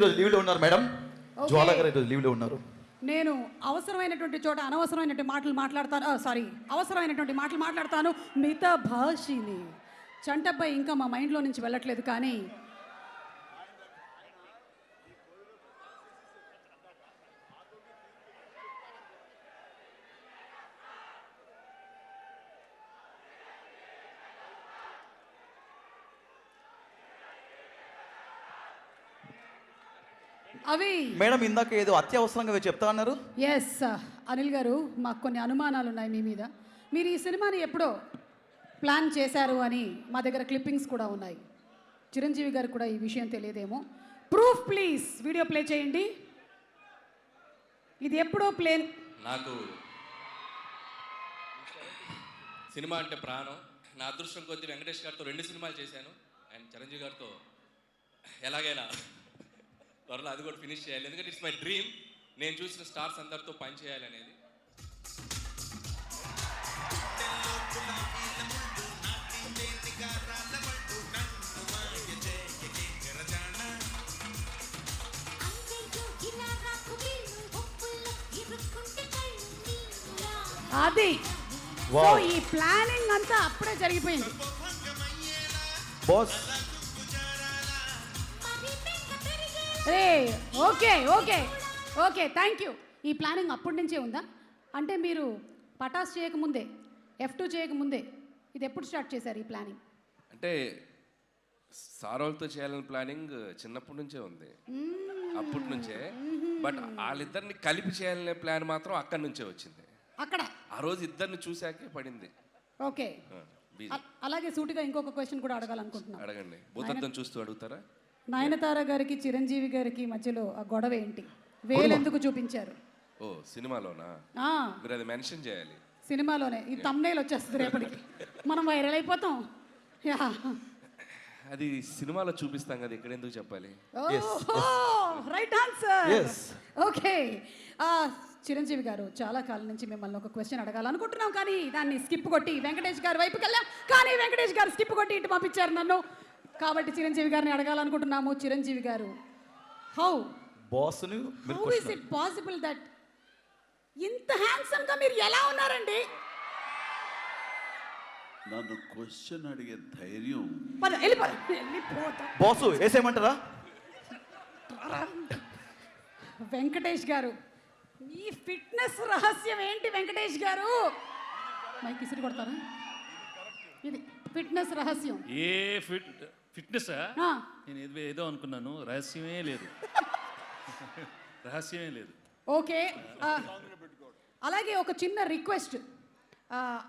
ఈరోజు లీవ్లో ఉన్నారు మేడం. జ్వాల గారు ఈరోజు లీవ్లో ఉన్నారు. నేను అవసరమైనటువంటి చోట అనవసరమైనటువంటి మాటలు మాట్లాడతాను. అవసరమైనటువంటి మాటలు మాట్లాడతాను. మిగతా భాషని చంటబ్బాయి ఇంకా మా మైండ్లో నుంచి వెళ్ళట్లేదు. కానీ అవి మేడం ఇందాక ఏదో అత్యవసరంగా చెప్తా అన్నారు. ఎస్ అనిల్ గారు, మాకు కొన్ని అనుమానాలు ఉన్నాయి మీ మీద. మీరు ఈ సినిమాని ఎప్పుడో ప్లాన్ చేశారు అని మా దగ్గర క్లిప్పింగ్స్ కూడా ఉన్నాయి. చిరంజీవి గారు కూడా ఈ విషయం తెలియదేమో. ప్రూఫ్ ప్లీజ్, వీడియో ప్లే చేయండి. ఇది ఎప్పుడో ప్లేన్. నాకు సినిమా అంటే ప్రాణం. నా అదృష్టం కొద్దీ వెంకటేష్ గారితో 2 సినిమాలు చేశాను. అండ్ చిరంజీవి గారితో ఎలాగైనా త్వరలో అది కూడా ఫినిష్ చేయాలి. ఎందుకంటే ఇట్స్ మై డ్రీమ్. నేను చూసిన స్టార్స్ అందరితో పని చేయాలనేది. అది సో ఈ ప్లానింగ్ అంతా అప్పుడే జరిగిపోయింది. Boss okay okay okay, thank you. ఈ ప్లానింగ్ అప్పటి నుంచే ఉందా? అంటే మీరు పటాస్ చేయకముందే, F2 చేయకముందే ఇది ఎప్పుడు స్టార్ట్ చేశారు ఈ ప్లానింగ్? అంటే సారోలతో చేయాలని ప్లానింగ్ చిన్నప్పటి నుంచే ఉంది, అప్పటి నుంచే. బట్ వాళ్ళిద్దరిని కలిపి చేయాలనే ప్లాన్ మాత్రం అక్కడి నుంచే వచ్చింది. అక్కడ ఆ రోజు ఇద్దరిని చూశాకే పడింది. ఓకే, అలాగే సూటిగా ఇంకొక క్వశ్చన్ కూడా అడగాలనుకుంటున్నాను. అడగండి. భూతద్దం చూస్తూ అడుగుతారా? నయనతార గారికి చిరంజీవి గారికి మధ్యలో ఆ గొడవ ఏంటి? వేలెందుకు చూపించారు? ఓ సినిమాలోనా? మీరు అది మెన్షన్ చేయాలి. సినిమాలోనే ఈ థంబ్నెయిల్ వచ్చేస్తుంది రేపటికి, మనం వైరల్ అయిపోతాం. అది సినిమాలో చూపిస్తాం కదా, ఇక్కడ ఎందుకు చెప్పాలి? Right answer. ఓకే, చిరంజీవి గారు, చాలా కాలం నుంచి మిమ్మల్ని ఒక క్వశ్చన్ అడగాలనుకుంటున్నాం, కానీ దాన్ని స్కిప్ కొట్టి వెంకటేష్ గారి వైపుకి వెళ్ళాం. కానీ వెంకటేష్ గారు స్కిప్ కొట్టి ఇటు పంపించారు నన్ను. కాబట్టి చిరంజీవి గారిని అడగాలనుకుంటున్నాము. చిరంజీవి గారు, how is it possible that ఇంత హ్యాండ్సమ్ గా మీరు ఎలా ఉన్నారండి? నన్ను క్వశ్చన్ అడిగే ధైర్యం బాసు వేసేయమంటారా? వెంకటేష్ గారు, మీ ఫిట్నెస్ రహస్యం ఏంటి వెంకటేష్ గారు? మైక్ ఇసిరి కొడతారా? ఇది ఫిట్నెస్ రహస్యం. ఫిట్నెస్ నేను ఏదో అనుకున్నాను. రహస్యమే లేదు. రహస్యమే లేదు. ఓకే, అలాగే ఒక చిన్న రిక్వెస్ట్,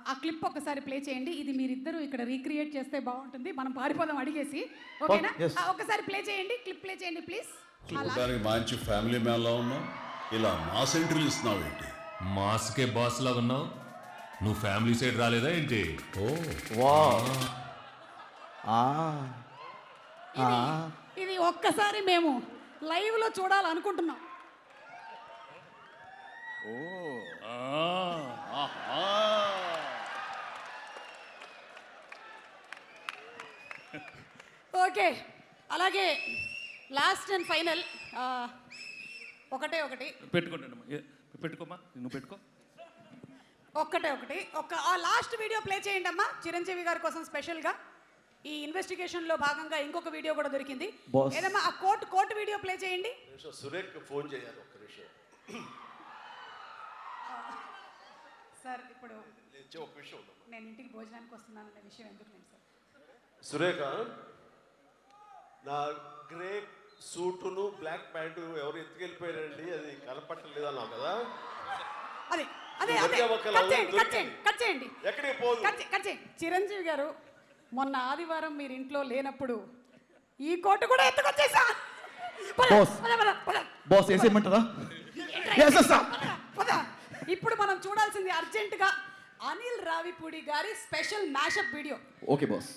ఆ క్లిప్ ఒకసారి ప్లే చేయండి. ఇది మీరిద్దరూ ఇక్కడ రీక్రియేట్ చేస్తే బాగుంటుంది. మనం పారిపోదాం అడిగేసి. ఓకేనా? ఒకసారి ప్లే చేయండి, క్లిప్ ప్లే చేయండి ప్లీజ్. చూడడానికి మంచి ఫ్యామిలీ మ్యాన్ లా ఉన్నావు, ఇలా మాస్ ఎంట్రీలు ఇస్తున్నావు ఏంటి? మాస్కే బాస్ లా ఉన్నావు. నువ్వు ఫ్యామిలీ సైడ్ రాలేదా ఏంటి? ఇది ఒక్కసారి మేము లైవ్ లో చూడాలనుకుంటున్నాం. ఓకే, అలాగే లాస్ట్ అండ్ ఫైనల్ ఒకటి పెట్టుకోమా, నువ్వు పెట్టుకో. ఒకటి ఆ లాస్ట్ వీడియో ప్లే చేయండి అమ్మా, చిరంజీవి గారి కోసం స్పెషల్గా. ఈ ఇన్వెస్టిగేషన్ లో భాగంగా ఇంకొక వీడియో కూడా దొరికింది. ఏదమ్మా ఆ కోర్టు వీడియో ప్లే చేయండి. సురేఖ్ ఫోన్ చేయాలి ఒక్క నిమిషం. సార్ ఇప్పుడు నేను ఇంటికి భోజనానికి వస్తున్నాను అనే విషయం ఎందుకు లేదు సార్? సురేఖ, నా గ్రే సూటును బ్లాక్ ప్యాంటు ఎవరు ఎత్తుకెళ్ళిపోయారండి, అది కనపట్టలేదు అన్నావు కదా? అదే కట్ చేయండి. ఎక్కడికి పోదు. చిరంజీవి గారు, మొన్న ఆదివారం మీరు ఇంట్లో లేనప్పుడు ఈ కోటు కూడా ఎత్తుకొచ్చేసా. ఇప్పుడు మనం చూడాల్సింది అర్జెంటుగా అనిల్ రావిపూడి గారి special mashup video. Okay boss.